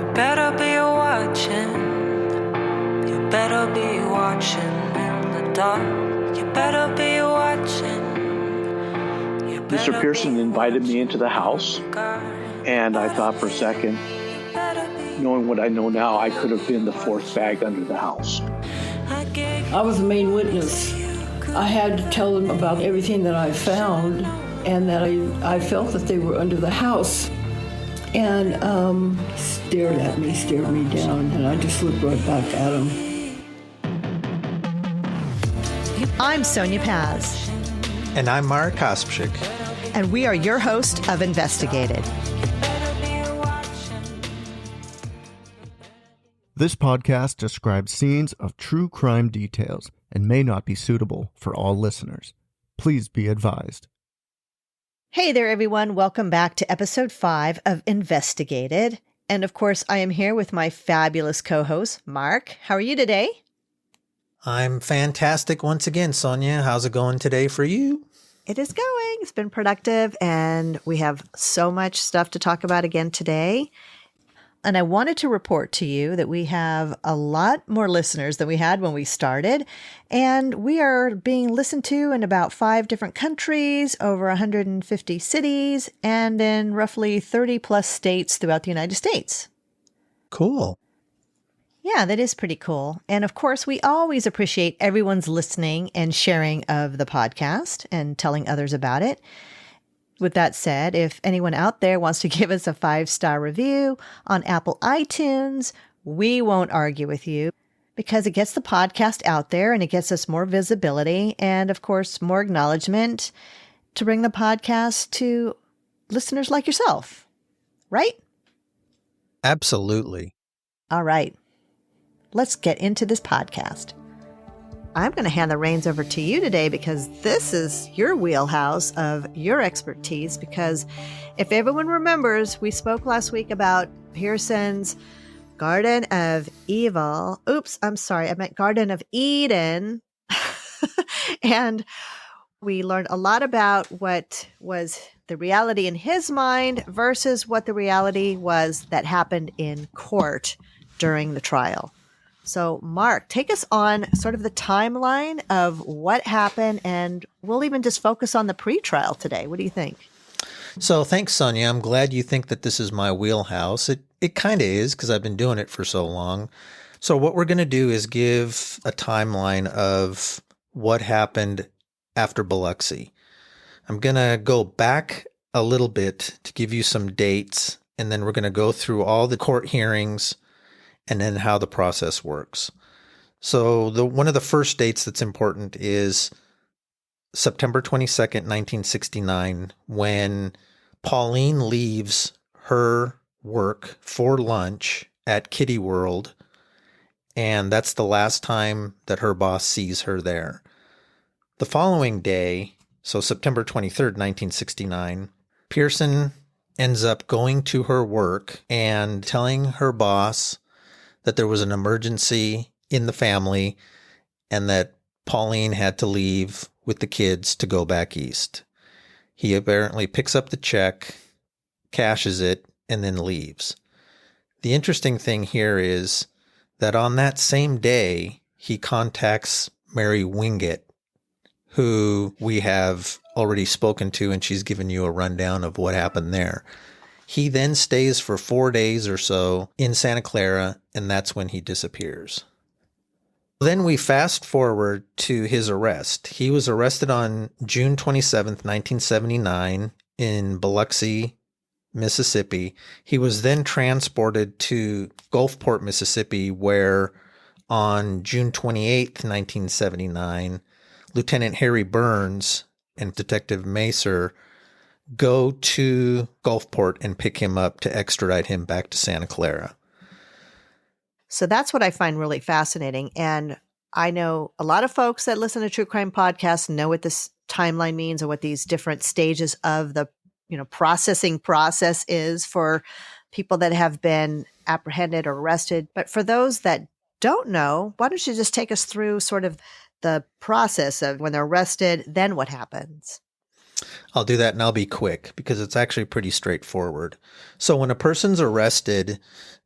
You better be watching. You better be watching in the dark. You better be watching. Mr. Pearson invited me into the house, and I thought for a second, knowing what I know now, I could have been the fourth bag under the house. I was the main witness. I had to tell them about everything that I found and that I felt that they were under the house. And stared me down, and I just looked right back at him. I'm Sonia Paz. And I'm Mark Kospchik. And we are your host of Investigated. This podcast describes scenes of true crime details and may not be suitable for all listeners. Please be advised. Hey there, everyone. Welcome back to episode 5 of Investigated. And of course, I am here with my fabulous co-host, Mark. How are you today? I'm fantastic once again, Sonia. How's it going today for you? It is going. It's been productive, and we have so much stuff to talk about again today. And I wanted to report to you that we have a lot more listeners than we had when we started. And we are being listened to in about 5 different countries, over 150 cities, and in roughly 30 plus states throughout the United States. Cool. Yeah, that is pretty cool. And of course, we always appreciate everyone's listening and sharing of the podcast and telling others about it. With that said, if anyone out there wants to give us a 5-star review on Apple iTunes, we won't argue with you because it gets the podcast out there and it gets us more visibility and, of course, more acknowledgement to bring the podcast to listeners like yourself. Right? Absolutely. All right. Let's get into this podcast. I'm going to hand the reins over to you today because this is your wheelhouse of your expertise. Because if everyone remembers, we spoke last week about Pearson's Garden of Evil. Oops, I'm sorry. I meant Garden of Eden. And we learned a lot about what was the reality in his mind versus what the reality was that happened in court during the trial. So, Mark, take us on sort of the timeline of what happened, and we'll even just focus on the pretrial today. What do you think? So, thanks, Sonia. I'm glad you think that this is my wheelhouse. It kind of is because I've been doing it for so long. So, what we're going to do is give a timeline of what happened after Biloxi. I'm going to go back a little bit to give you some dates, and then we're going to go through all the court hearings and then how the process works. So one of the first dates that's important is September 22nd, 1969, when Pauline leaves her work for lunch at Kitty World, and that's the last time that her boss sees her there. The following day, so September 23rd, 1969, Pearson ends up going to her work and telling her boss that there was an emergency in the family and that Pauline had to leave with the kids to go back east. He apparently picks up the check, cashes it, and then leaves. The interesting thing here is that on that same day, he contacts Mary Wingate, who we have already spoken to, and she's given you a rundown of what happened there. He then stays for 4 days or so in Santa Clara, and that's when he disappears. Then we fast forward to his arrest. He was arrested on June 27th, 1979 in Biloxi, Mississippi. He was then transported to Gulfport, Mississippi, where on June 28th, 1979, Lieutenant Harry Burns and Detective Macer go to Gulfport and pick him up to extradite him back to Santa Clara. So that's what I find really fascinating. And I know a lot of folks that listen to true crime podcasts know what this timeline means or what these different stages of the processing process is for people that have been apprehended or arrested. But for those that don't know, why don't you just take us through sort of the process of when they're arrested, then what happens? I'll do that and I'll be quick because it's actually pretty straightforward. So when a person's arrested,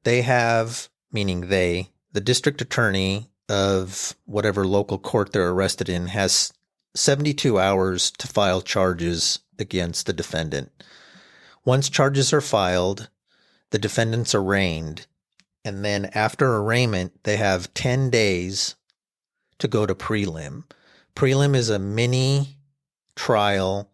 they have, meaning they, the district attorney of whatever local court they're arrested in has 72 hours to file charges against the defendant. Once charges are filed, the defendant's arraigned. And then after arraignment, they have 10 days to go to prelim. Prelim is a mini trial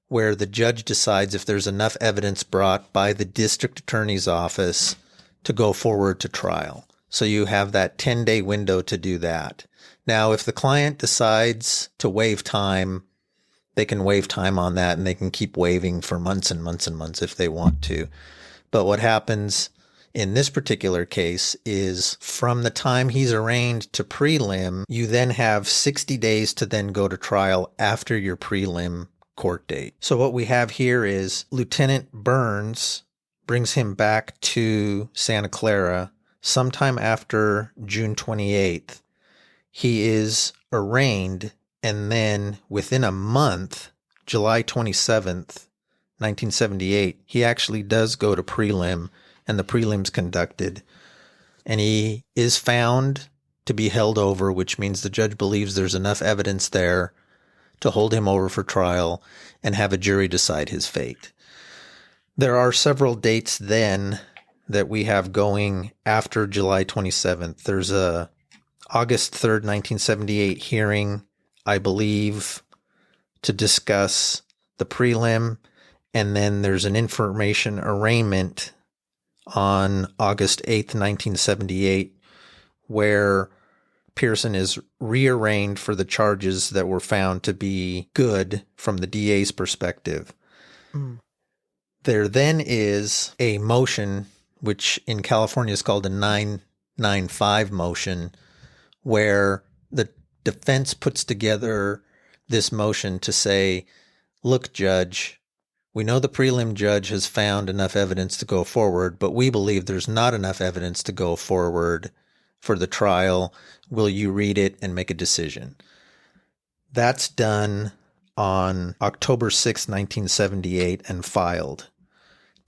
where the judge decides if there's enough evidence brought by the district attorney's office to go forward to trial. So you have that 10-day window to do that. Now, if the client decides to waive time, they can waive time on that and they can keep waiving for months and months and months if they want to. But what happens in this particular case is from the time he's arraigned to prelim, you then have 60 days to then go to trial after your prelim court date. So what we have here is Lieutenant Burns brings him back to Santa Clara sometime after June 28th. He is arraigned, and then within a month, July 27th, 1978, he actually does go to prelim, and the prelim's conducted. And he is found to be held over, which means the judge believes there's enough evidence there to hold him over for trial and have a jury decide his fate. There are several dates then that we have going after July 27th. There's a August 3rd, 1978 hearing, I believe, to discuss the prelim. And then there's an information arraignment on August 8th, 1978, where Pearson is rearraigned for the charges that were found to be good from the DA's perspective. There then is a motion, which in California is called a 995 motion, where the defense puts together this motion to say, look, judge, we know the prelim judge has found enough evidence to go forward, but we believe there's not enough evidence to go forward for the trial. Will you read it and make a decision? That's done on October 6, 1978 and filed.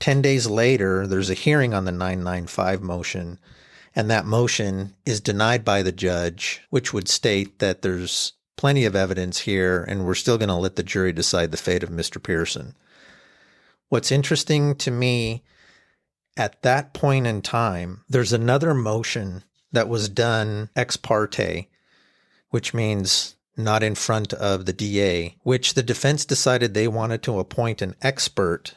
10 days later, there's a hearing on the 995 motion, and that motion is denied by the judge, which would state that there's plenty of evidence here and we're still going to let the jury decide the fate of Mr. Pearson. What's interesting to me, at that point in time, there's another motion that was done ex parte, which means not in front of the DA, which the defense decided they wanted to appoint an expert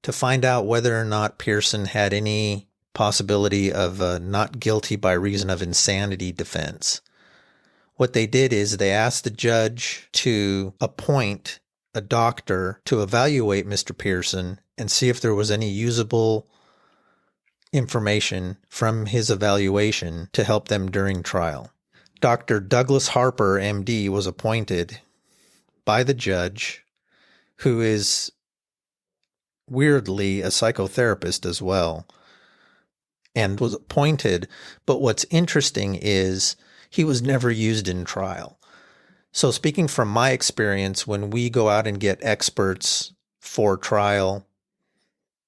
to find out whether or not Pearson had any possibility of a not guilty by reason of insanity defense. What they did is they asked the judge to appoint a doctor to evaluate Mr. Pearson and see if there was any usable information from his evaluation to help them during trial. Dr. Douglas Harper, MD, was appointed by the judge, who is weirdly a psychotherapist as well, and was appointed. But what's interesting is he was never used in trial. So speaking from my experience, when we go out and get experts for trial,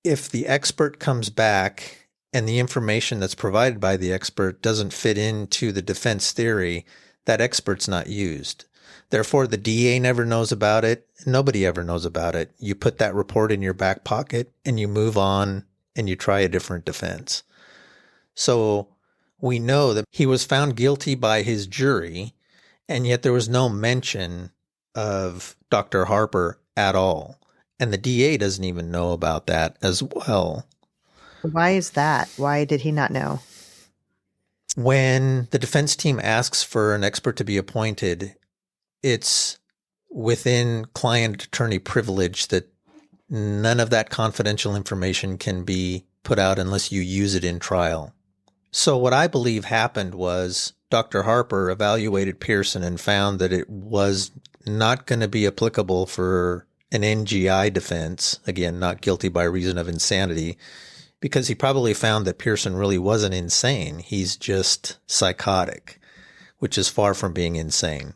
if the expert comes back and the information that's provided by the expert doesn't fit into the defense theory, that expert's not used. Therefore, the DA never knows about it. Nobody ever knows about it. You put that report in your back pocket and you move on and you try a different defense. So we know that he was found guilty by his jury, and yet there was no mention of Dr. Harper at all. And the DA doesn't even know about that as well. Why is that? Why did he not know? When the defense team asks for an expert to be appointed, it's within client-attorney privilege that none of that confidential information can be put out unless you use it in trial. So what I believe happened was Dr. Harper evaluated Pearson and found that it was not going to be applicable for an NGI defense, again, not guilty by reason of insanity, because he probably found that Pearson really wasn't insane. He's just psychotic, which is far from being insane.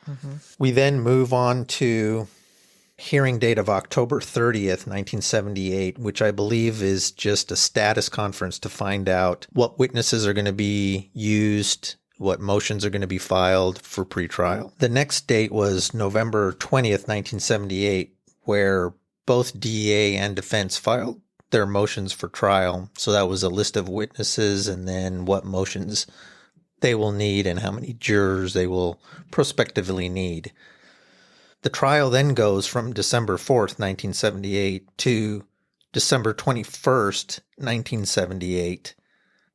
Mm-hmm. We then move on to hearing date of October 30th, 1978, which I believe is just a status conference to find out what witnesses are going to be used, what motions are going to be filed for pretrial. The next date was November 20th, 1978, where both DEA and defense filed their motions for trial. So that was a list of witnesses and then what motions they will need and how many jurors they will prospectively need. The trial then goes from December 4th, 1978 to December 21st, 1978,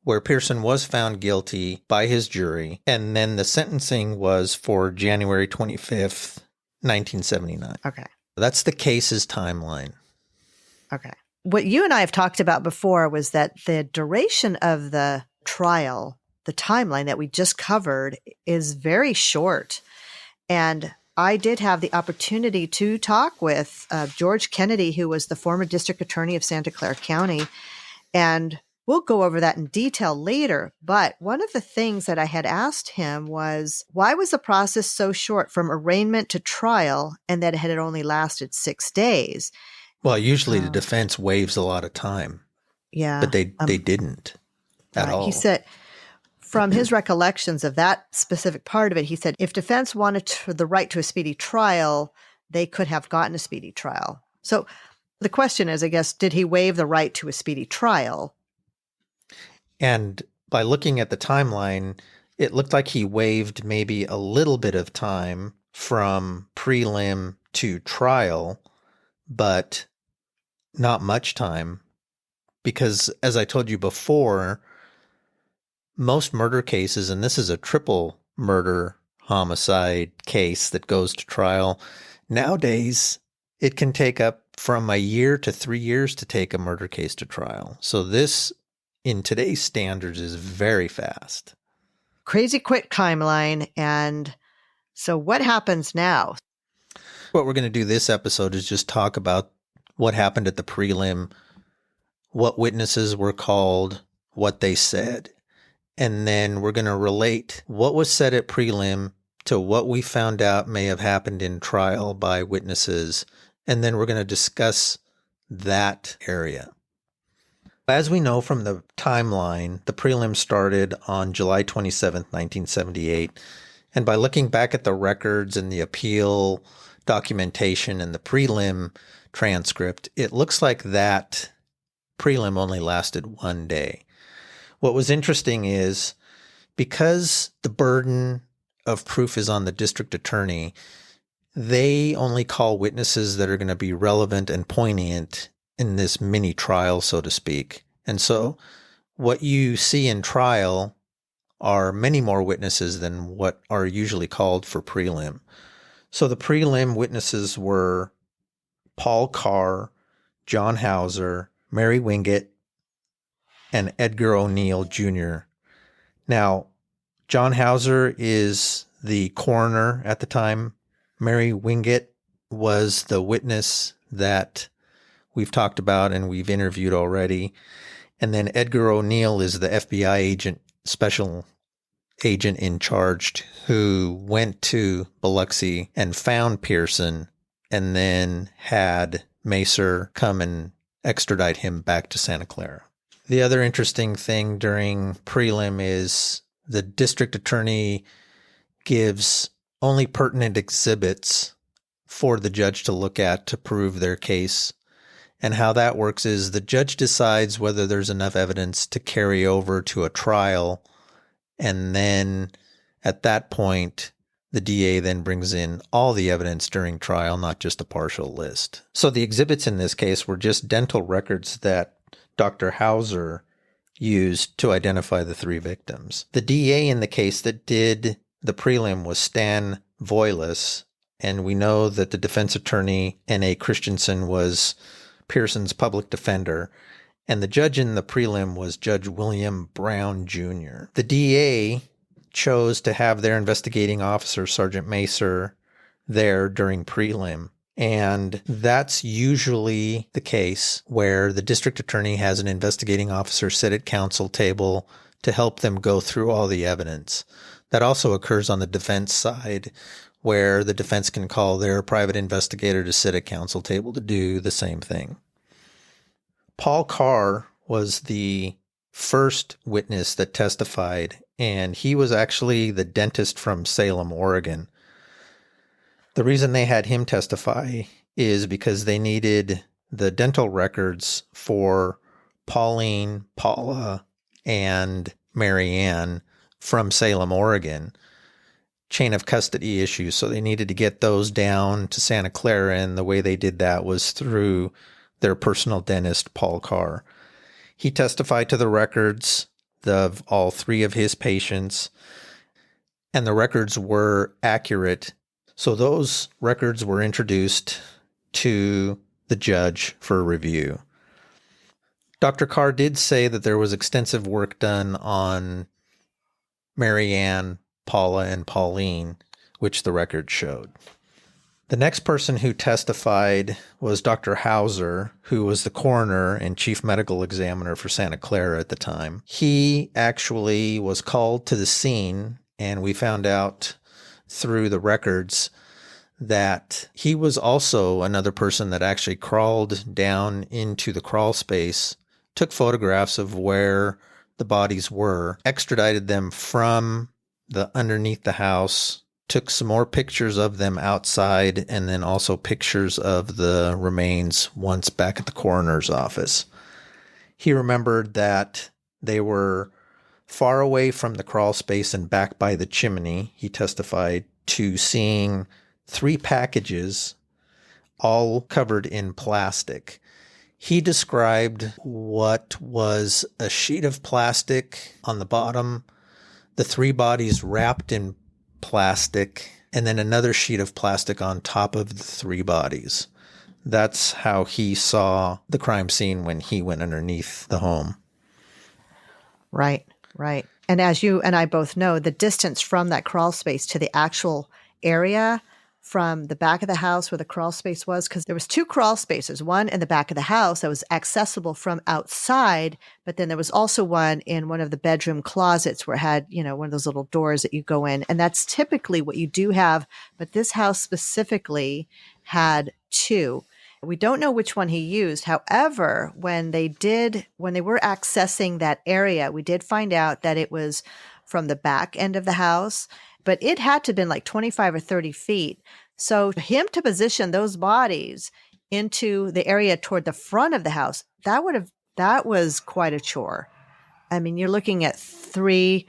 where Pearson was found guilty by his jury, and then the sentencing was for January 25th, 1979. Okay. That's the case's timeline. Okay. What you and I have talked about before was that the duration of the trial, the timeline that we just covered, is very short. And I did have the opportunity to talk with George Kennedy, who was the former district attorney of Santa Clara County. And we'll go over that in detail later. But one of the things that I had asked him was, why was the process so short from arraignment to trial and that it had only lasted 6 days? Well, usually the defense waives a lot of time. Yeah. But they didn't at all. He said, from his recollections of that specific part of it, he said, if defense wanted the right to a speedy trial, they could have gotten a speedy trial. So the question is, I guess, did he waive the right to a speedy trial? And by looking at the timeline, it looked like he waived maybe a little bit of time from prelim to trial, but not much time. Because as I told you before, most murder cases, and this is a triple murder homicide case that goes to trial, nowadays it can take up from a year to 3 years to take a murder case to trial. So this, in today's standards, is very fast. Crazy quick timeline. And so what happens now? What we're going to do this episode is just talk about what happened at the prelim, what witnesses were called, what they said. And then we're going to relate what was said at prelim to what we found out may have happened in trial by witnesses. And then we're going to discuss that area. As we know from the timeline, the prelim started on July 27th, 1978. And by looking back at the records and the appeal documentation and the prelim transcript, it looks like that prelim only lasted 1 day. What was interesting is because the burden of proof is on the district attorney, they only call witnesses that are going to be relevant and poignant in this mini trial, so to speak. And so what you see in trial are many more witnesses than what are usually called for prelim. So the prelim witnesses were Paul Carr, John Hauser, Mary Wingate, and Edgar O'Neill Jr. Now, John Hauser is the coroner at the time. Mary Wingate was the witness that we've talked about and we've interviewed already. And then Edgar O'Neill is the FBI agent, special agent in charge, who went to Biloxi and found Pearson and then had Macer come and extradite him back to Santa Clara. The other interesting thing during prelim is the district attorney gives only pertinent exhibits for the judge to look at to prove their case. And how that works is the judge decides whether there's enough evidence to carry over to a trial. And then at that point, the DA then brings in all the evidence during trial, not just a partial list. So the exhibits in this case were just dental records that Dr. Hauser used to identify the 3 victims. The DA in the case that did the prelim was Stan Voiles, and we know that the defense attorney, N.A. Christensen, was Pearson's public defender, and the judge in the prelim was Judge William Brown Jr. The DA chose to have their investigating officer, Sergeant Macer, there during prelim. And that's usually the case where the district attorney has an investigating officer sit at counsel table to help them go through all the evidence. That also occurs on the defense side where the defense can call their private investigator to sit at counsel table to do the same thing. Paul Carr was the first witness that testified, and he was actually the dentist from Salem, Oregon. The reason they had him testify is because they needed the dental records for Pauline, Paula, and Marianne from Salem, Oregon. Chain of custody issues, so they needed to get those down to Santa Clara, and the way they did that was through their personal dentist, Paul Carr. He testified to the records of all three of his patients, and the records were accurate. So those records were introduced to the judge for review. Dr. Carr did say that there was extensive work done on Marianne, Paula, and Pauline, which the record showed. The next person who testified was Dr. Hauser, who was the coroner and chief medical examiner for Santa Clara at the time. He actually was called to the scene, and we found out through the records that he was also another person that actually crawled down into the crawl space, took photographs of where the bodies were, extradited them from the underneath the house, took some more pictures of them outside, and then also pictures of the remains once back at the coroner's office. He remembered that they were far away from the crawl space and back by the chimney. He testified to seeing 3 packages, all covered in plastic. He described what was a sheet of plastic on the bottom, the 3 bodies wrapped in plastic, and then another sheet of plastic on top of the 3 bodies. That's how he saw the crime scene when he went underneath the home. Right. And as you and I both know, the distance from that crawl space to the actual area from the back of the house where the crawl space was, because there was 2 crawl spaces, one in the back of the house that was accessible from outside, but then there was also one in one of the bedroom closets where it had, one of those little doors that you go in. And that's typically what you do have, but this house specifically had 2. We don't know which one he used. However, when they were accessing that area, we did find out that it was from the back end of the house, but it had to have been like 25 or 30 feet. So for him to position those bodies into the area toward the front of the house, that was quite a chore. I mean, you're looking at 3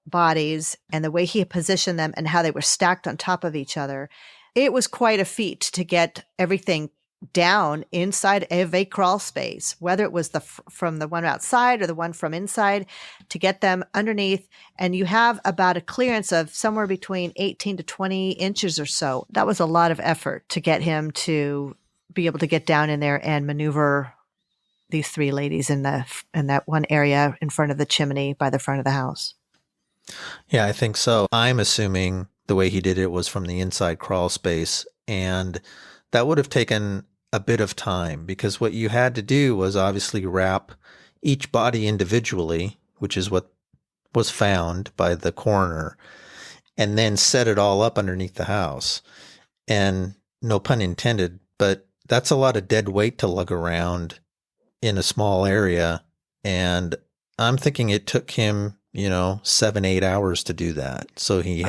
bodies and the way he positioned them and how they were stacked on top of each other. It was quite a feat to get everything down inside of a crawl space, whether it was from the one outside or the one from inside, to get them underneath. And you have about a clearance of somewhere between 18 to 20 inches or so. That was a lot of effort to get him to be able to get down in there and maneuver these 3 ladies in that one area in front of the chimney by the front of the house. Yeah, I think so. I'm assuming the way he did it was from the inside crawl space, and that would have taken a bit of time, because what you had to do was obviously wrap each body individually, which is what was found by the coroner, and then set it all up underneath the house. And no pun intended, but that's a lot of dead weight to lug around in a small area. And I'm thinking it took him, 7-8 hours to do that. So he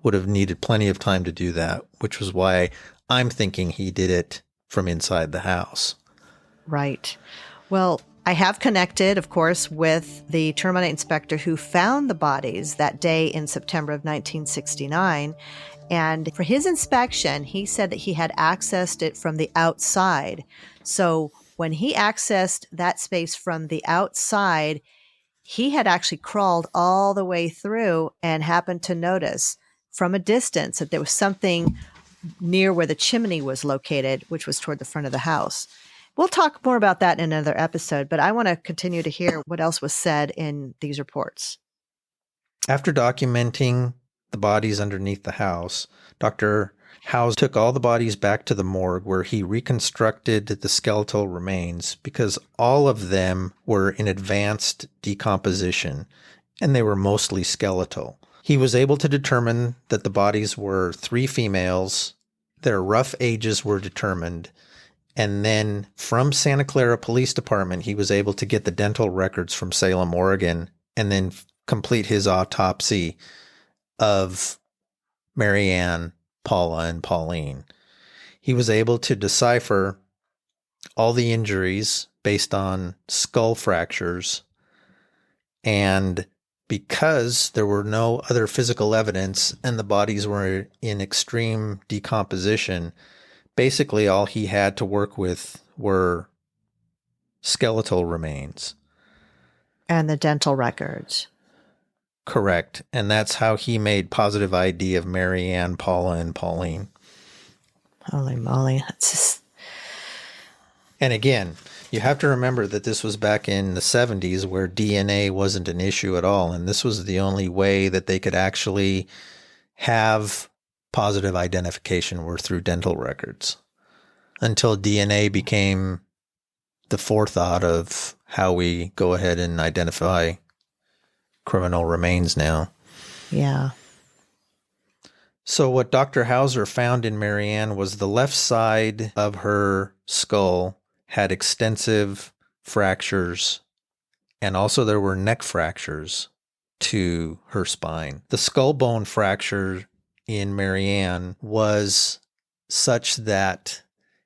would have needed plenty of time to do that, which was why I'm thinking he did it from inside the house. Right. Well, I have connected, of course, with the termite inspector who found the bodies that day in September of 1969. And for his inspection, he said that he had accessed it from the outside. So when he accessed that space from the outside, he had actually crawled all the way through and happened to notice from a distance that there was something near where the chimney was located, which was toward the front of the house. We'll talk more about that in another episode, but I want to continue to hear what else was said in these reports. After documenting the bodies underneath the house, Dr. Howes took all the bodies back to the morgue, where he reconstructed the skeletal remains, because all of them were in advanced decomposition and they were mostly skeletal. He was able to determine that the bodies were 3 females. Their rough ages were determined. And then from Santa Clara Police Department, he was able to get the dental records from Salem, Oregon, and then complete his autopsy of Mary Ann, Paula, and Pauline. He was able to decipher all the injuries based on skull fractures. And because there were no other physical evidence and the bodies were in extreme decomposition, basically all he had to work with were skeletal remains. And the dental records. Correct. And that's how he made positive ID of Mary Ann, Paula, and Pauline. Holy moly. That's just... And again, you have to remember that this was back in the 70s where DNA wasn't an issue at all. And this was the only way that they could actually have positive identification were through dental records, until DNA became the forethought of how we go ahead and identify criminal remains now. Yeah. So what Dr. Hauser found in Mary Ann was the left side of her skull had extensive fractures, and also there were neck fractures to her spine. The skull bone fracture in Mary Ann was such that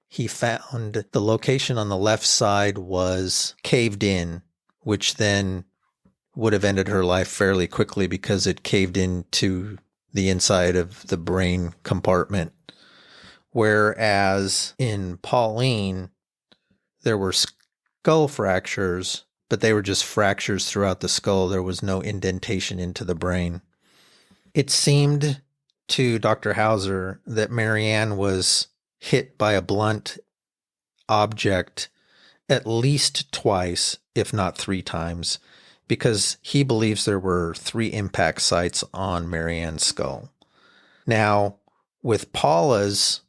he found the location on the left side was caved in, which then would have ended her life fairly quickly because it caved into the inside of the brain compartment. Whereas in Pauline, there were skull fractures, but they were just fractures throughout the skull. There was no indentation into the brain. It seemed to Dr. Hauser that Mary Ann was hit by a blunt object at least twice, if not 3 times, because he believes there were 3 impact sites on Mary Ann's skull. Now, with Paula's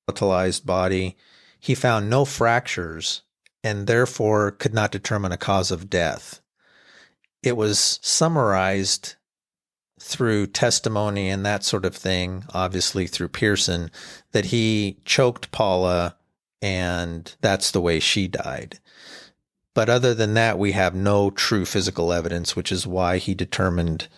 skeletonized body, he found no fractures and therefore could not determine a cause of death. It was summarized through testimony and that sort of thing, obviously through Pearson, that he choked Paula and that's the way she died. But other than that, we have no true physical evidence, which is why he determined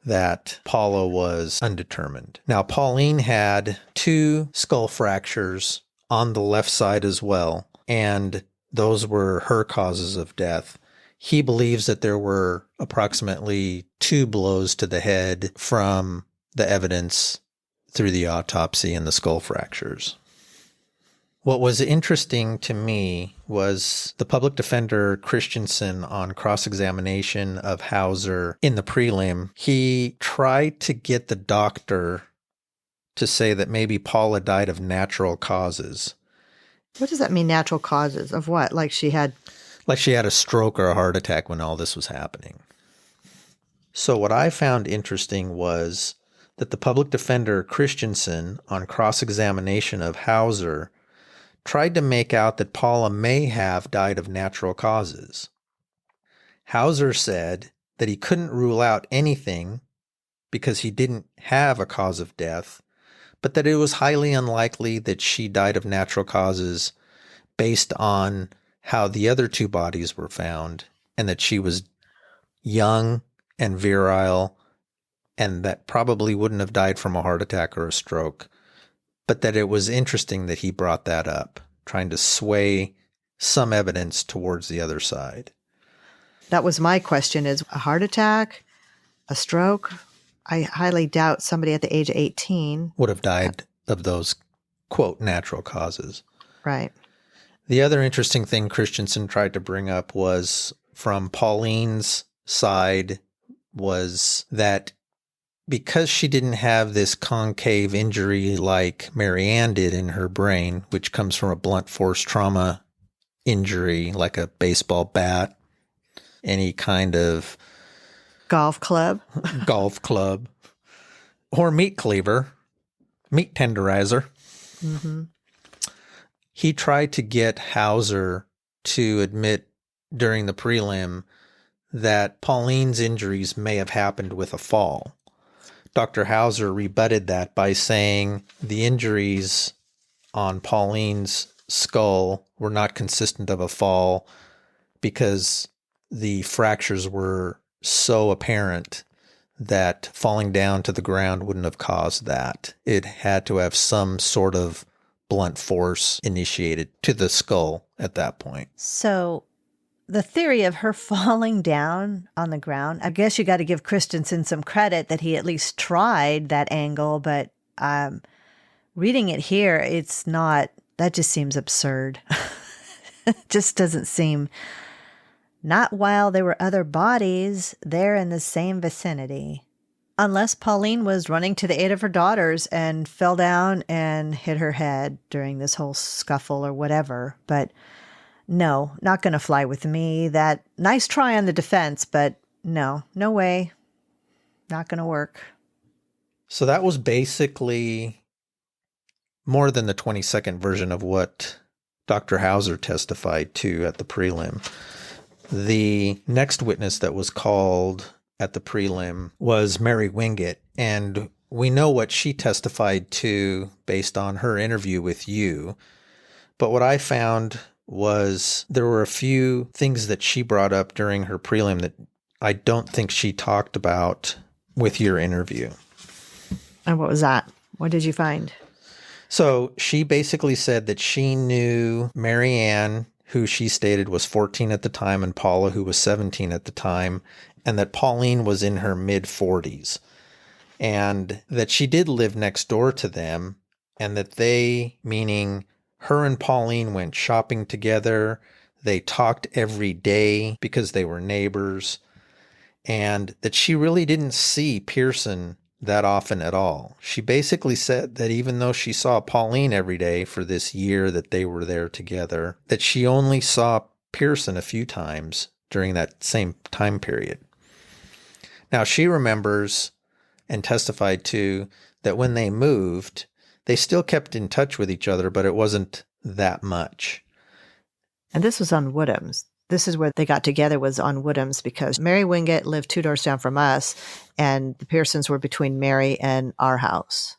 that Paula was undetermined. Now, Pauline had 2 skull fractures on the left side as well, and those were her causes of death. He believes that there were approximately 2 blows to the head from the evidence through the autopsy and the skull fractures. What was interesting to me was the public defender Christensen on cross-examination of Hauser in the prelim. He tried to get the doctor to say that maybe Paula died of natural causes. What does that mean, natural causes? Of what? Like she had a stroke or a heart attack when all this was happening. So what I found interesting was that the public defender Christensen on cross-examination of Hauser tried to make out that Paula may have died of natural causes. Hauser said that he couldn't rule out anything because he didn't have a cause of death, but that it was highly unlikely that she died of natural causes based on how the other 2 bodies were found, and that she was young and virile, and that probably wouldn't have died from a heart attack or a stroke. But that it was interesting that he brought that up, trying to sway some evidence towards the other side. That was my question, is a heart attack, a stroke? I highly doubt somebody at the age of 18 would have died of those, quote, natural causes. Right. The other interesting thing Christensen tried to bring up was from Pauline's side was that because she didn't have this concave injury like Mary Ann did in her brain, which comes from a blunt force trauma injury like a baseball bat, any kind of golf club, or meat cleaver, meat tenderizer. Mm-hmm. He tried to get Hauser to admit during the prelim that Pauline's injuries may have happened with a fall. Dr. Hauser rebutted that by saying the injuries on Pauline's skull were not consistent of a fall because the fractures were so apparent that falling down to the ground wouldn't have caused that. It had to have some sort of blunt force initiated to the skull at that point. So the theory of her falling down on the ground, I guess you got to give Christensen some credit that he at least tried that angle, but reading it here, it's not, that just seems absurd. It just doesn't seem, not while there were other bodies there in the same vicinity. Unless Pauline was running to the aid of her daughters and fell down and hit her head during this whole scuffle or whatever. But no, not going to fly with me. That nice try on the defense, but no way. Not going to work. So that was basically more than the 20-second version of what Dr. Hauser testified to at the prelim. The next witness that was called at the prelim was Mary Wingate, and we know what she testified to based on her interview with you. But what I found was there were a few things that she brought up during her prelim that I don't think she talked about with your interview. And what was that? What did you find? So she basically said that she knew Mary Ann, who she stated was 14 at the time, and Paula, who was 17 at the time, and that Pauline was in her mid-40s, and that she did live next door to them, and that they, meaning her and Pauline, went shopping together. They talked every day because they were neighbors, and that she really didn't see Pearson that often at all. She basically said that even though she saw Pauline every day for this year that they were there together, that she only saw Pearson a few times during that same time period. Now, she remembers and testified to that when they moved, they still kept in touch with each other, but it wasn't that much. And this was on Woodham's. This is where they got together, was on Woodham's, because Mary Wingate lived 2 doors down from us, and the Pearsons were between Mary and our house.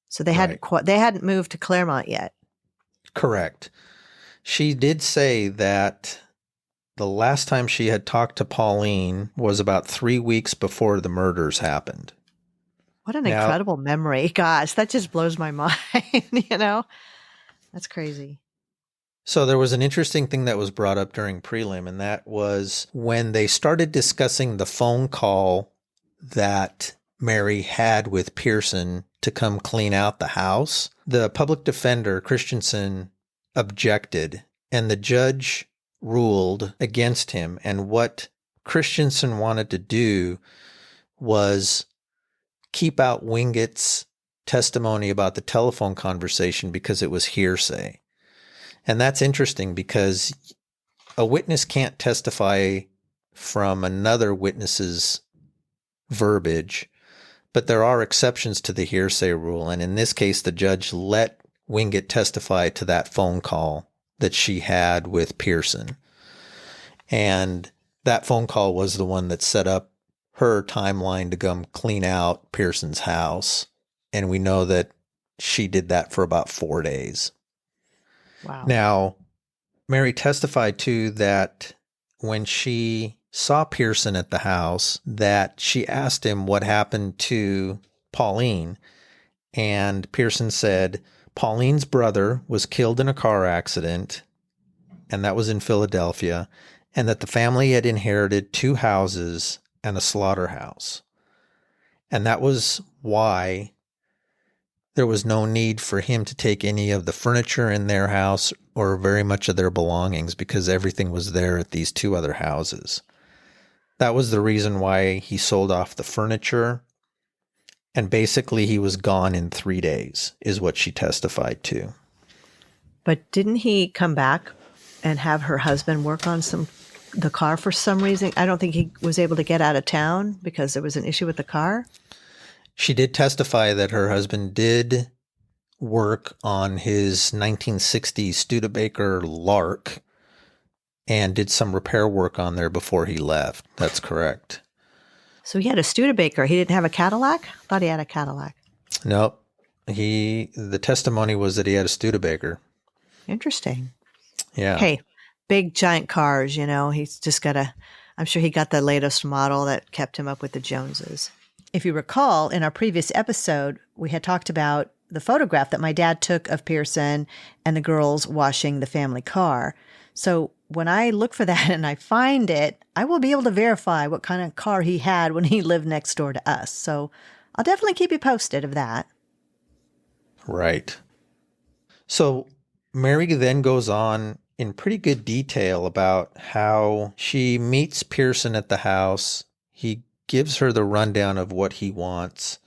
So they hadn't moved to Claremont yet. Correct. She did say that the last time she had talked to Pauline was about 3 weeks before the murders happened. What an incredible memory. Gosh, that just blows my mind, That's crazy. So there was an interesting thing that was brought up during prelim, and that was when they started discussing the phone call that Mary had with Pearson to come clean out the house. The public defender, Christensen, objected, and the judge ruled against him. And what Christensen wanted to do was keep out Wingate's testimony about the telephone conversation because it was hearsay. And that's interesting because a witness can't testify from another witness's verbiage, but there are exceptions to the hearsay rule. And in this case, the judge let Wingate testify to that phone call that she had with Pearson. And that phone call was the one that set up her timeline to come clean out Pearson's house. And we know that she did that for about 4 days. Wow. Now, Mary testified to that when she saw Pearson at the house, that she asked him what happened to Pauline. And Pearson said, Pauline's brother was killed in a car accident, and that was in Philadelphia, and that the family had inherited 2 houses and a slaughterhouse. And that was why there was no need for him to take any of the furniture in their house or very much of their belongings, because everything was there at these 2 other houses. That was the reason why he sold off the furniture. And basically he was gone in 3 days, is what she testified to. But didn't he come back and have her husband work on the car for some reason? I don't think he was able to get out of town because there was an issue with the car. She did testify that her husband did work on his 1960 Studebaker Lark, and did some repair work on there before he left. That's correct. So he had a Studebaker. He didn't have a Cadillac? I thought he had a Cadillac. Nope. The testimony was that he had a Studebaker. Interesting. Yeah. Hey, big giant cars, he's just I'm sure he got the latest model that kept him up with the Joneses. If you recall, in our previous episode, we had talked about the photograph that my dad took of Pearson and the girls washing the family car. So when I look for that and I find it, I will be able to verify what kind of car he had when he lived next door to us. So I'll definitely keep you posted of that. Right. So Mary then goes on in pretty good detail about how she meets Pearson at the house. He gives her the rundown of what he wants.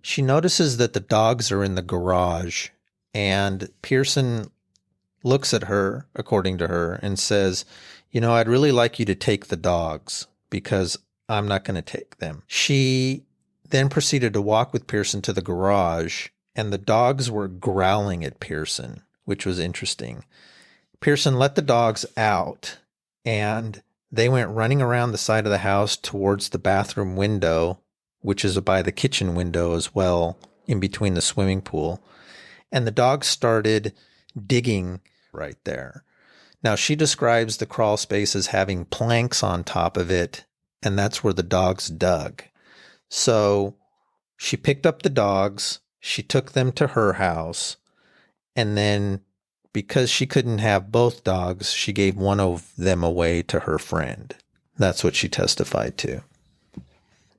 She notices that the dogs are in the garage, and Pearson looks at her, according to her, and says, I'd really like you to take the dogs because I'm not going to take them. She then proceeded to walk with Pearson to the garage, and the dogs were growling at Pearson, which was interesting. Pearson let the dogs out, and they went running around the side of the house towards the bathroom window, which is by the kitchen window as well, in between the swimming pool. And the dogs started digging right there. Now, she describes the crawl space as having planks on top of it, and that's where the dogs dug. So she picked up the dogs, she took them to her house, and then because she couldn't have both dogs, she gave one of them away to her friend. That's what she testified to.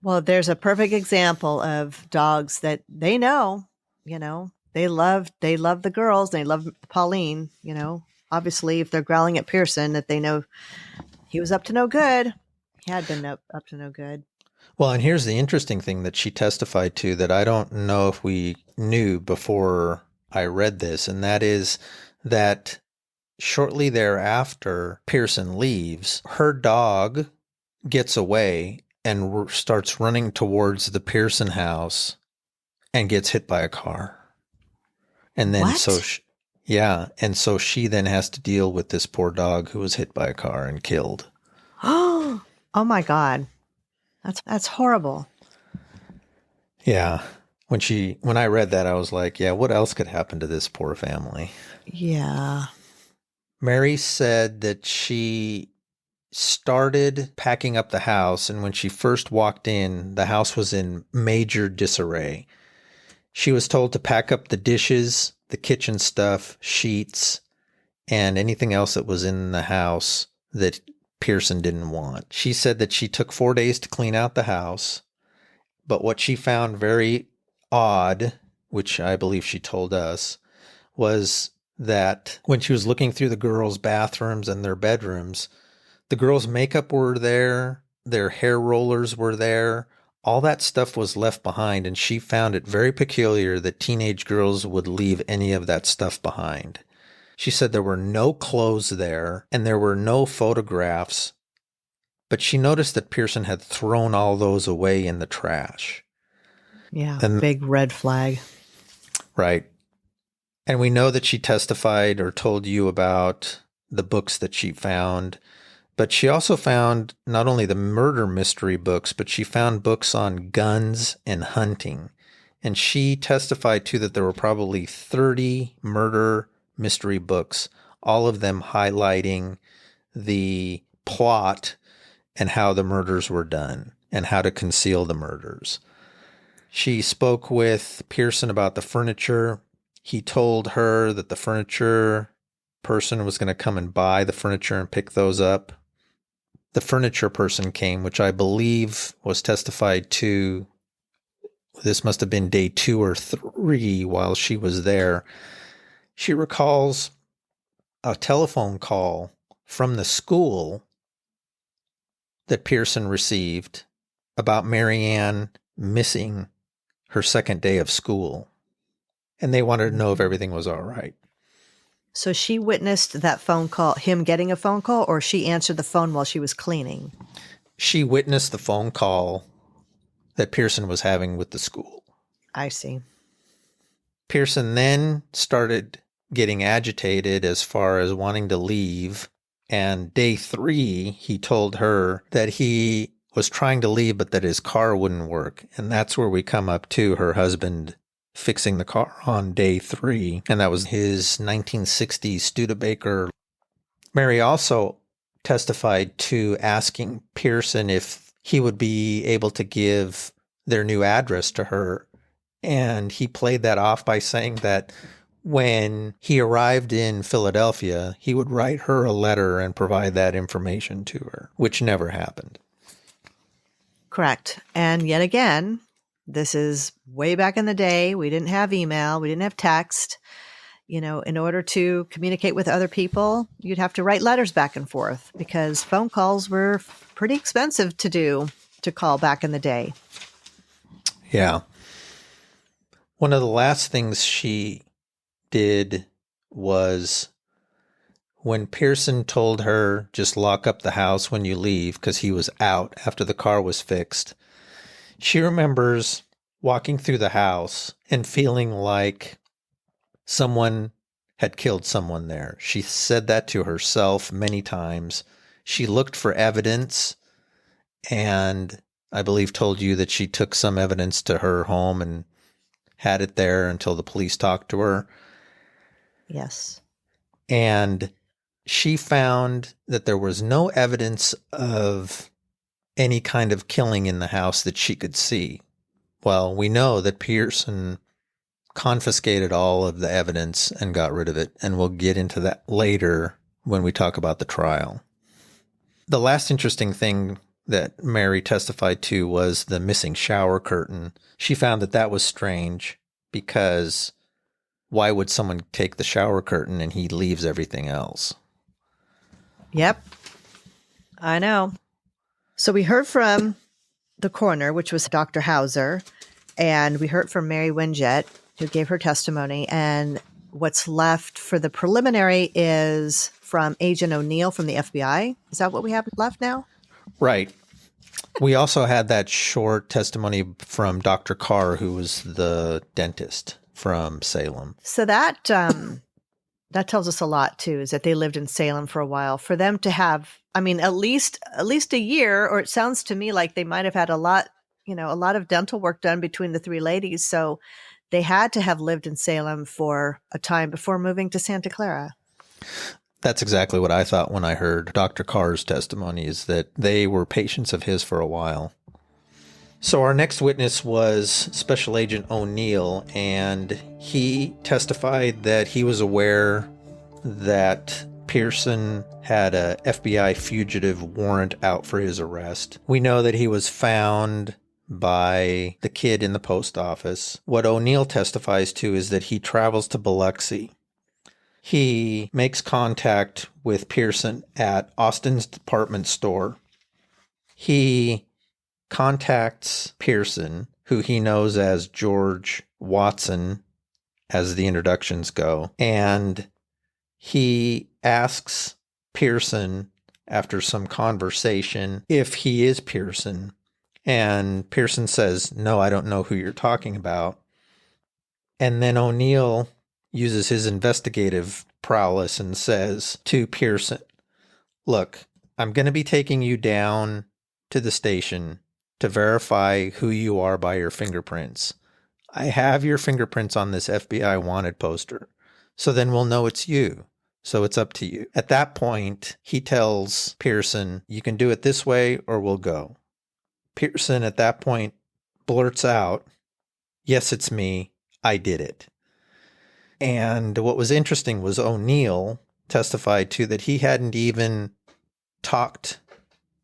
Well, there's a perfect example of dogs that they know, they love the girls. They love Pauline, obviously if they're growling at Pearson that they know he was up to no good. He had been up to no good. Well, and here's the interesting thing that she testified to that I don't know if we knew before I read this, and that is that shortly thereafter Pearson leaves, her dog gets away and starts running towards the Pearson house and gets hit by a car. And then What? and so she then has to deal with this poor dog who was hit by a car and killed. Oh my God. That's horrible. Yeah. When I read that, I was like, yeah, what else could happen to this poor family? Yeah. Mary said that she started packing up the house, and when she first walked in, the house was in major disarray. She was told to pack up the dishes, the kitchen stuff, sheets, and anything else that was in the house that Pearson didn't want. She said that she took 4 days to clean out the house, but what she found very odd, which I believe she told us, was that when she was looking through the girls' bathrooms and their bedrooms, the girls' makeup were there, their hair rollers were there, all that stuff was left behind, and she found it very peculiar that teenage girls would leave any of that stuff behind. She said there were no clothes there, and there were no photographs, but she noticed that Pearson had thrown all those away in the trash. Yeah, And big red flag. right. And we know that she testified or told you about the books that she found, but she also found not only the murder mystery books, but she found books on guns and hunting. And she testified too that there were probably 30 murder mystery books, all of them highlighting the plot and how the murders were done and how to conceal the murders. She spoke with Pearson about the furniture. He told her that the furniture person was going to come and buy the furniture and pick those up. The furniture person came, which I believe was testified to. This must have been day 2 or 3 while she was there. She recalls a telephone call from the school that Pearson received about Marianne missing her second day of school. And they wanted to know if everything was all right. So she witnessed that phone call, him getting a phone call, or she answered the phone while she was cleaning? She witnessed the phone call that Pearson was having with the school. I see. Pearson then started getting agitated as far as wanting to leave, And day 3, he told her that he was trying to leave, but that his car wouldn't work. And that's where we come up to her husband fixing the car on day 3. And that was his 1960 Studebaker. Mary also testified to asking Pearson if he would be able to give their new address to her. And he played that off by saying that when he arrived in Philadelphia, he would write her a letter and provide that information to her, which never happened. Correct. And yet again, this is way back in the day. We didn't have email. We didn't have text. You know, in order to communicate with other people, you'd have to write letters back and forth because phone calls were pretty expensive to call back in the day. Yeah. One of the last things she did was when Pearson told her, just lock up the house when you leave, because he was out after the car was fixed. She remembers walking through the house and feeling like someone had killed someone there. She said that to herself many times. She looked for evidence and I believe told you that she took some evidence to her home and had it there until the police talked to her. Yes. And she found that there was no evidence of any kind of killing in the house that she could see. Well, we know that Pearson confiscated all of the evidence and got rid of it, and we'll get into that later when we talk about the trial. The last interesting thing that Mary testified to was the missing shower curtain. She found that that was strange because why would someone take the shower curtain and he leaves everything else? Yep. I know. So we heard from the coroner, which was Dr. Hauser, and we heard from Mary Winjet, who gave her testimony. And what's left for the preliminary is from Agent O'Neill from the FBI. Is that what we have left now? Right. We also had that short testimony from Dr. Carr, who was the dentist from Salem. So that tells us a lot too, is that they lived in Salem for a while. For them to have, I mean, at least a year, or it sounds to me like they might have had a lot of dental work done between the 3 ladies. So they had to have lived in Salem for a time before moving to Santa Clara. That's exactly what I thought when I heard Dr. Carr's testimony, is that they were patients of his for a while. So our next witness was Special Agent O'Neill, and he testified that he was aware that Pearson had a FBI fugitive warrant out for his arrest. We know that he was found by the kid in the post office. What O'Neill testifies to is that he travels to Biloxi. He makes contact with Pearson at Austin's department store. He contacts Pearson, who he knows as George Watson, as the introductions go, and he asks Pearson, after some conversation, if he is Pearson. And Pearson says, "No, I don't know who you're talking about." And then O'Neill uses his investigative prowess and says to Pearson, "Look, I'm going to be taking you down to the station to verify who you are by your fingerprints. I have your fingerprints on this FBI wanted poster, so then we'll know it's you. So it's up to you." At that point, he tells Pearson, "You can do it this way or we'll go." Pearson at that point blurts out, "Yes, it's me. I did it." And what was interesting was O'Neill testified to that he hadn't even talked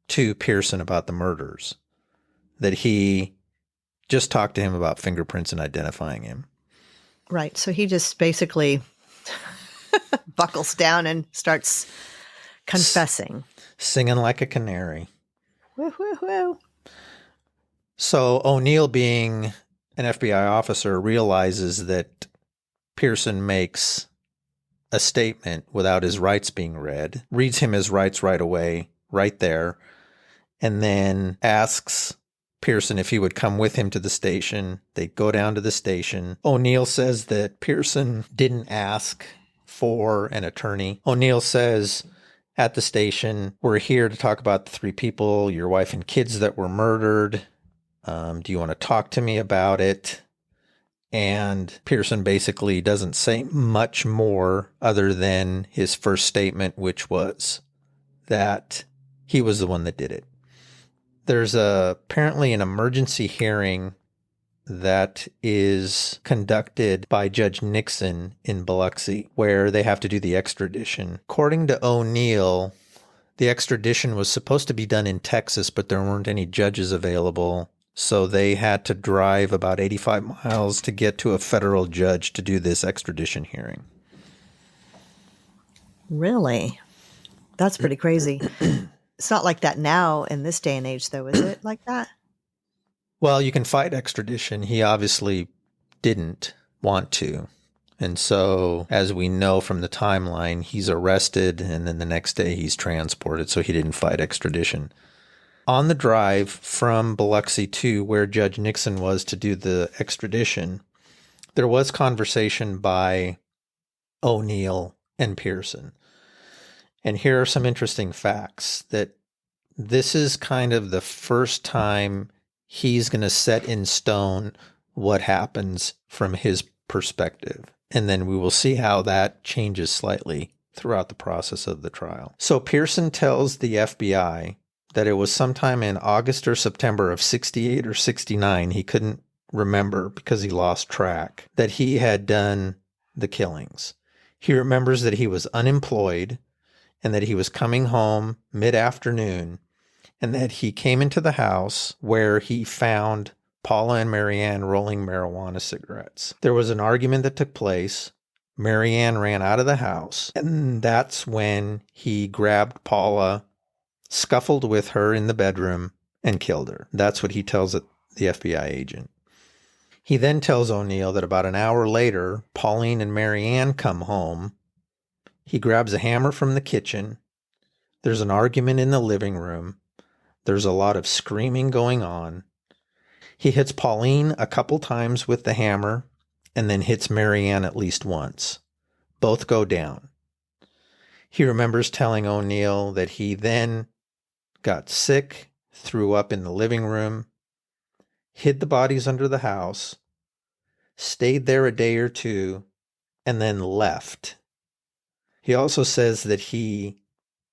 to Pearson about the murders, that he just talked to him about fingerprints and identifying him. Right. So he just basically buckles down and starts confessing. Singing like a canary. Woo, woo, woo. So O'Neill, being an FBI officer, realizes that Pearson makes a statement without his rights being read, reads him his rights right away, right there, and then asks Pearson if he would come with him to the station. They go down to the station. O'Neill says that Pearson didn't ask for an attorney. O'Neill says, at the station, we're here to talk about the 3 people, your wife and kids that were murdered. Do you want to talk to me about it? And Pearson basically doesn't say much more other than his first statement, which was that he was the one that did it. There's apparently an emergency hearing that is conducted by Judge Nixon in Biloxi, where they have to do the extradition. According to O'Neill, the extradition was supposed to be done in Texas, but there weren't any judges available. So they had to drive about 85 miles to get to a federal judge to do this extradition hearing. Really? That's pretty crazy. It's not like that now in this day and age, though, is it like that? Well, you can fight extradition. He obviously didn't want to. And so, as we know from the timeline, he's arrested and then the next day he's transported. So he didn't fight extradition. On the drive from Biloxi to where Judge Nixon was to do the extradition, there was conversation by O'Neill and Pearson. And here are some interesting facts that this is kind of the first time he's going to set in stone what happens from his perspective. And then we will see how that changes slightly throughout the process of the trial. So Pearson tells the FBI that it was sometime in August or September of 68 or 69, he couldn't remember because he lost track, that he had done the killings. He remembers that he was unemployed and that he was coming home mid-afternoon and that he came into the house where he found Paula and Marianne rolling marijuana cigarettes. There was an argument that took place. Marianne ran out of the house, and that's when he grabbed Paula, scuffled with her in the bedroom, and killed her. That's what he tells the FBI agent. He then tells O'Neill that about an hour later, Pauline and Marianne come home. He grabs a hammer from the kitchen. There's an argument in the living room. There's a lot of screaming going on. He hits Pauline a couple times with the hammer and then hits Marianne at least once. Both go down. He remembers telling O'Neill that he then got sick, threw up in the living room, hid the bodies under the house, stayed there a day or two, and then left. He also says that he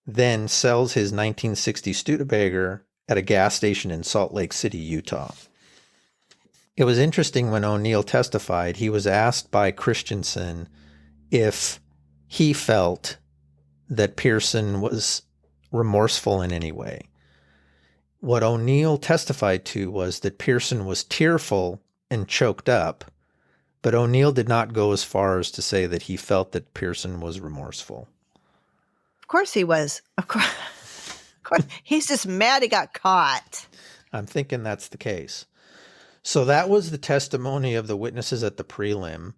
then sells his 1960 Studebaker at a gas station in Salt Lake City, Utah. It was interesting when O'Neill testified, he was asked by Christensen if he felt that Pearson was remorseful in any way. What O'Neill testified to was that Pearson was tearful and choked up, but O'Neill did not go as far as to say that he felt that Pearson was remorseful. Of course he was. Of course. He's just mad he got caught. I'm thinking that's the case. So that was the testimony of the witnesses at the prelim.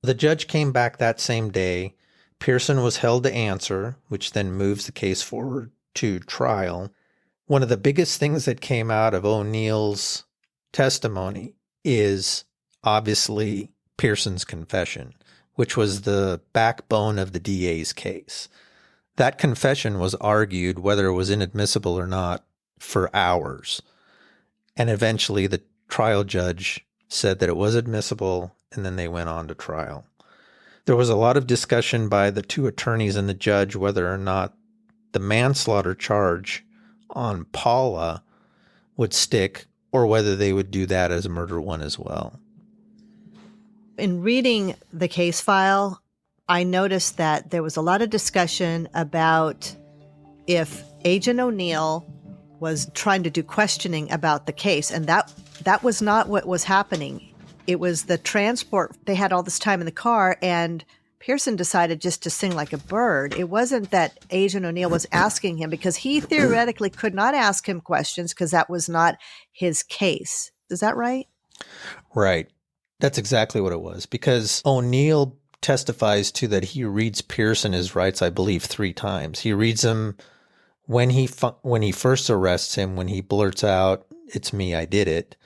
The judge came back that same day. Pearson was held to answer, which then moves the case forward to trial. One of the biggest things that came out of O'Neill's testimony is obviously Pearson's confession, which was the backbone of the DA's case. That confession was argued, whether it was inadmissible or not, for hours. And eventually the trial judge said that it was admissible, and then they went on to trial. There was a lot of discussion by the two attorneys and the judge whether or not the manslaughter charge on Paula would stick or whether they would do that as a murder one as well. In reading the case file, I noticed that there was a lot of discussion about if Agent O'Neill was trying to do questioning about the case, and that was not what was happening. It was the transport. They had all this time in the car, and Pearson decided just to sing like a bird. It wasn't that Agent O'Neill was asking him, because he theoretically could not ask him questions because that was not his case. Is that right? Right. That's exactly what it was, because O'Neill testifies to that he reads Pearson his rights, I believe, 3 times. He reads them when he first arrests him, when he blurts out, "It's me, I did it."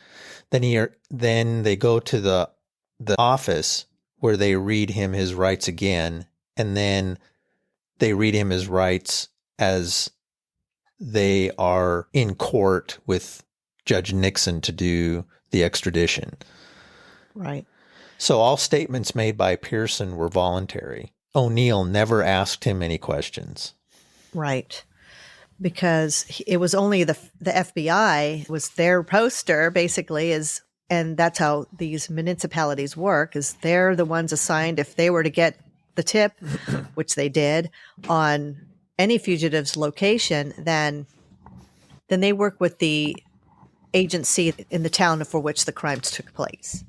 Then they go to the office where they read him his rights again, and then they read him his rights as they are in court with Judge Nixon to do the extradition. Right. So all statements made by Pearson were voluntary. O'Neill never asked him any questions. Right. Because it was only the FBI was their poster, basically, and that's how these municipalities work, is they're the ones assigned, if they were to get the tip, which they did, on any fugitive's location, then they work with the agency in the town for which the crimes took place.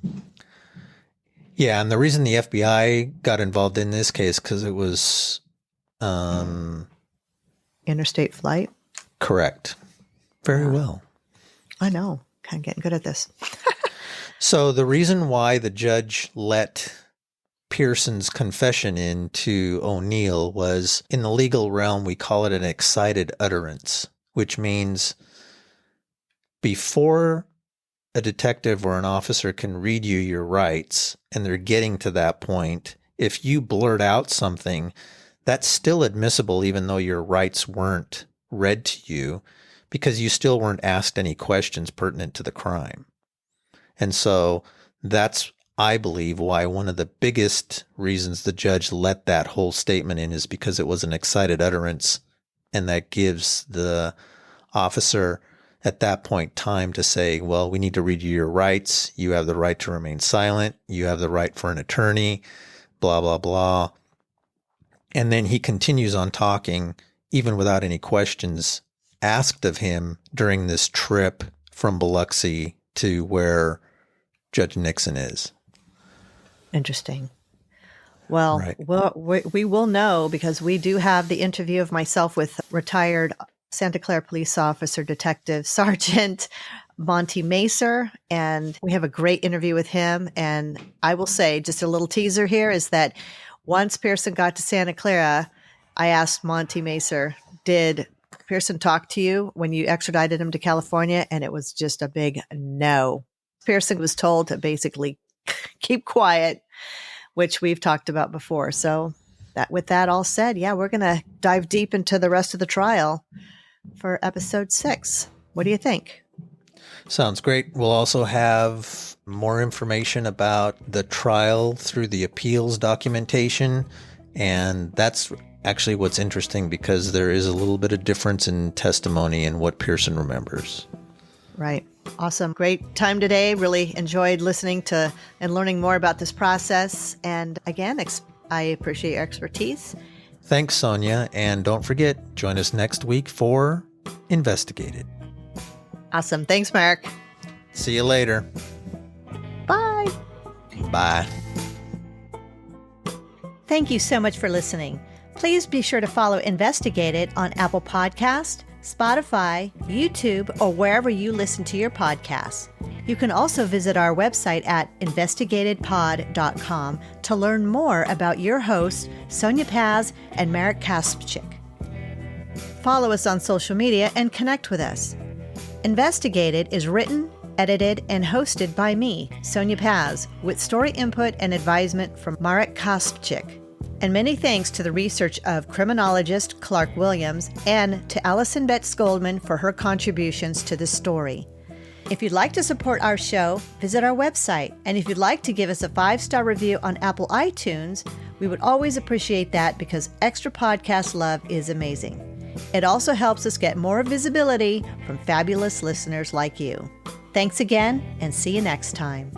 Yeah, and the reason the FBI got involved in this case, because it was... Interstate flight? Correct. Very well. I know. Kind of getting good at this. So the reason why the judge let Pearson's confession in to O'Neill was, in the legal realm, we call it an excited utterance, which means before a detective or an officer can read you your rights, and they're getting to that point, if you blurt out something, that's still admissible even though your rights weren't read to you, because you still weren't asked any questions pertinent to the crime. And so that's, I believe, why one of the biggest reasons the judge let that whole statement in is because it was an excited utterance, and that gives the officer at that point time to say, well, we need to read you your rights. You have the right to remain silent. You have the right for an attorney, blah, blah, blah. And then he continues on talking, even without any questions asked of him during this trip from Biloxi to where Judge Nixon is. Interesting. Well, right. we will know, because we do have the interview of myself with retired Santa Clara police officer, Detective Sergeant Monty Macer, and we have a great interview with him. And I will say, just a little teaser here, is that once Pearson got to Santa Clara, I asked Monty Macer, did Pearson talk to you when you extradited him to California? And it was just a big no. Pearson was told to basically keep quiet, which we've talked about before. So with that all said, yeah, we're going to dive deep into the rest of the trial for episode 6. What do you think? Sounds great. We'll also have more information about the trial through the appeals documentation. And that's actually what's interesting, because there is a little bit of difference in testimony and what Pearson remembers. Right. Awesome. Great time today. Really enjoyed listening to and learning more about this process. And again, I appreciate your expertise. Thanks, Sonia. And don't forget, join us next week for Investigated. Awesome. Thanks, Mark. See you later. Bye. Bye. Thank you so much for listening. Please be sure to follow Investigated on Apple Podcast, Spotify, YouTube, or wherever you listen to your podcasts. You can also visit our website at investigatedpod.com to learn more about your hosts, Sonia Paz and Marek Kaspczyk. Follow us on social media and connect with us. Investigated is written, edited, and hosted by me, Sonia Paz, with story input and advisement from Marek Kaspczyk. And many thanks to the research of criminologist Clark Williams and to Allison Betts Goldman for her contributions to this story. If you'd like to support our show, visit our website. And if you'd like to give us a 5-star review on Apple iTunes, we would always appreciate that, because extra podcast love is amazing. It also helps us get more visibility from fabulous listeners like you. Thanks again, and see you next time.